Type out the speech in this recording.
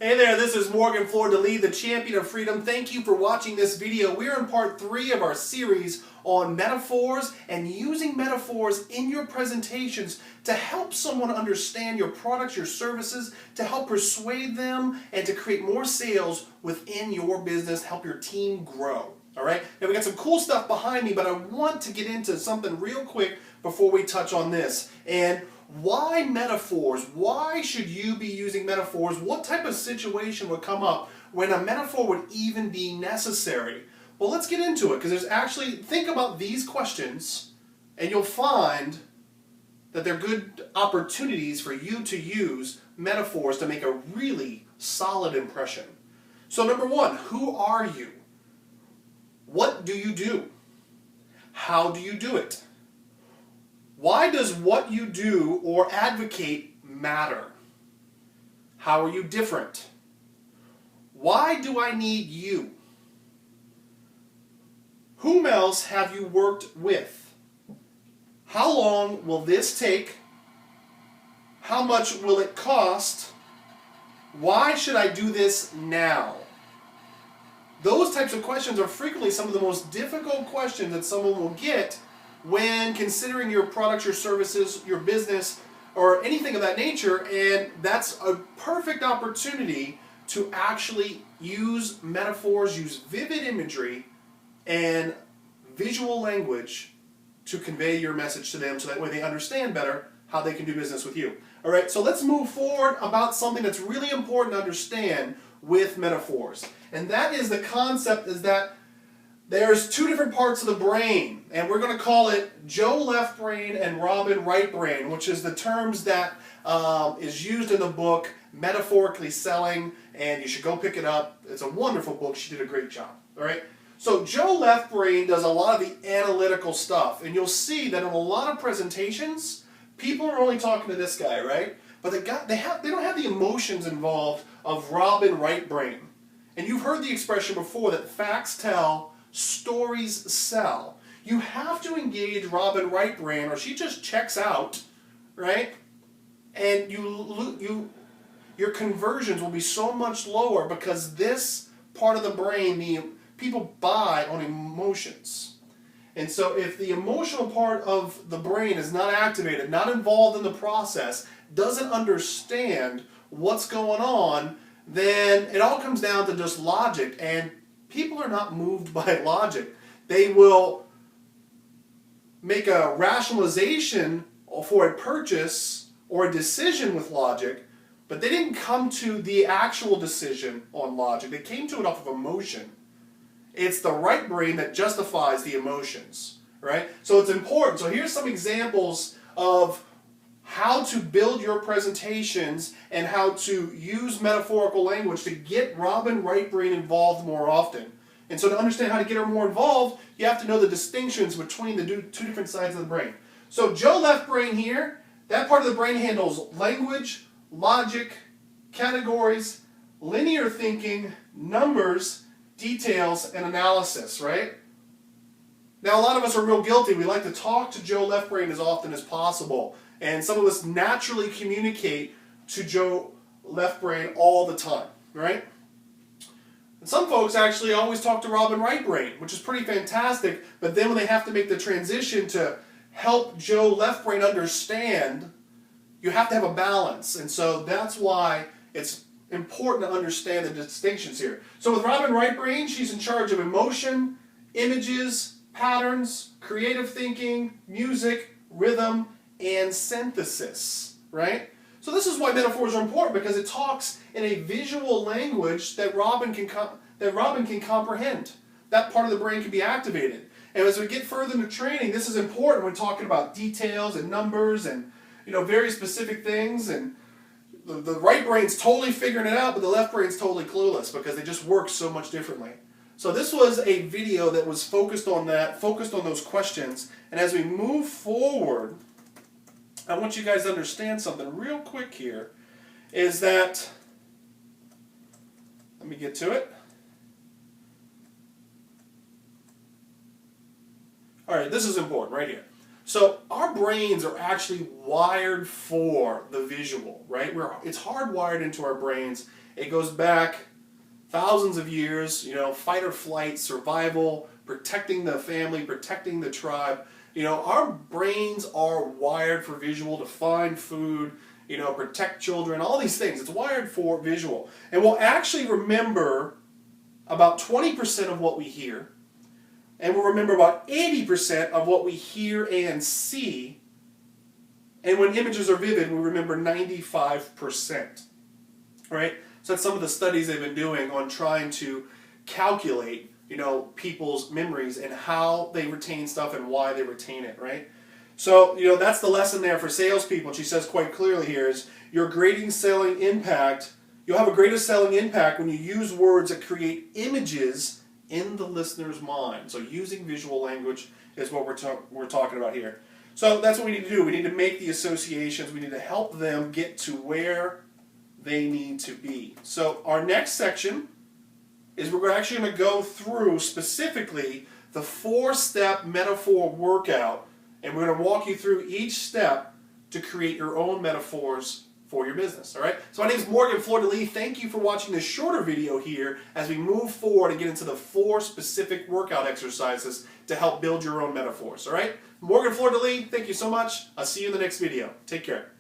Hey there, this is Morgan Fleur-de-Lis, the champion of freedom. Thank you for watching this video. We're in part 3 of our series on metaphors and using metaphors in your presentations to help someone understand your products, your services, to help persuade them and to create more sales within your business, help your team grow. All right? Now we got some cool stuff behind me, but I want to get into something real quick before we touch on this. And why metaphors? Why should you be using metaphors? What type of situation would come up when a metaphor would even be necessary? Well, let's get into it, because there's actually, think about these questions and you'll find that they're good opportunities for you to use metaphors to make a really solid impression. So number one, who are you? What do you do? How do you do it? Why does what you do or advocate matter? How are you different? Why do I need you? Whom else have you worked with? How long will this take? How much will it cost? Why should I do this now? Those types of questions are frequently some of the most difficult questions that someone will get when considering your products, your services, your business, or anything of that nature, and that's a perfect opportunity to actually use metaphors, use vivid imagery and visual language to convey your message to them so that way they understand better how they can do business with you. All right, so let's move forward about something that's really important to understand with metaphors. And that is the concept is that there's two different parts of the brain, and we're going to call it Joe left brain and Robin right brain, which is the terms that is used in the book Metaphorically Selling, and you should go pick it up. It's a wonderful book. She did a great job. All right. So Joe left brain does a lot of the analytical stuff, and you'll see that in a lot of presentations, people are only talking to this guy, right? But they don't have the emotions involved of Robin right brain. And you've heard the expression before that facts tell, stories sell. You have to engage Robin right brain or she just checks out, right? And your conversions will be so much lower because this part of the brain, people buy on emotions. And so if the emotional part of the brain is not activated, not involved in the process, doesn't understand what's going on, then it all comes down to just logic, and people are not moved by logic. They will make a rationalization for a purchase or a decision with logic, but they didn't come to the actual decision on logic. They came to it off of emotion. It's the right brain that justifies the emotions, right? So it's important. So here's some examples of how to build your presentations and how to use metaphorical language to get Robin right brain involved more often. And so to understand how to get her more involved, you have to know the distinctions between the two different sides of the brain. So Joe left brain here, that part of the brain handles language, logic, categories, linear thinking, numbers, details, and analysis, right? Now a lot of us are real guilty. We like to talk to Joe left brain as often as possible. And some of us naturally communicate to Joe left brain all the time, right? And some folks actually always talk to Robin right brain, which is pretty fantastic, but then when they have to make the transition to help Joe left brain understand, you have to have a balance. And so that's why it's important to understand the distinctions here. So with Robin right brain, she's in charge of emotion, images, patterns, creative thinking, music, rhythm, and synthesis, right? So this is why metaphors are important, because it talks in a visual language that Robin can comprehend. That part of the brain can be activated. And as we get further into training, this is important when talking about details and numbers and very specific things. And the right brain's totally figuring it out, but the left brain's totally clueless because they just work so much differently. So this was a video that was focused on that, focused on those questions. And as we move forward, I want you guys to understand something real quick here, is that, let me get to it. All right, this is important right here. So our brains are actually wired for the visual, right? It's hardwired into our brains. It goes back thousands of years, fight or flight, survival, protecting the family, protecting the tribe. Our brains are wired for visual, to find food, protect children, all these things. It's wired for visual. And we'll actually remember about 20% of what we hear, and we'll remember about 80% of what we hear and see. And when images are vivid, we remember 95%. Right? So that's some of the studies they've been doing on trying to calculate, people's memories and how they retain stuff and why they retain it, right? So, that's the lesson there for salespeople. And she says quite clearly here is your greatest selling impact, you'll have a greater selling impact when you use words that create images in the listener's mind. So using visual language is what we're talking about here. So that's what we need to do. We need to make the associations. We need to help them get to where they need to be. So our next section is we're actually going to go through specifically the 4-step metaphor workout, and we're going to walk you through each step to create your own metaphors for your business. All right? So my name is Morgan Fleur-de-Lis. Thank you for watching this shorter video here as we move forward and get into the 4 specific workout exercises to help build your own metaphors. All right? Morgan Fleur-de-Lis, thank you so much. I'll see you in the next video. Take care.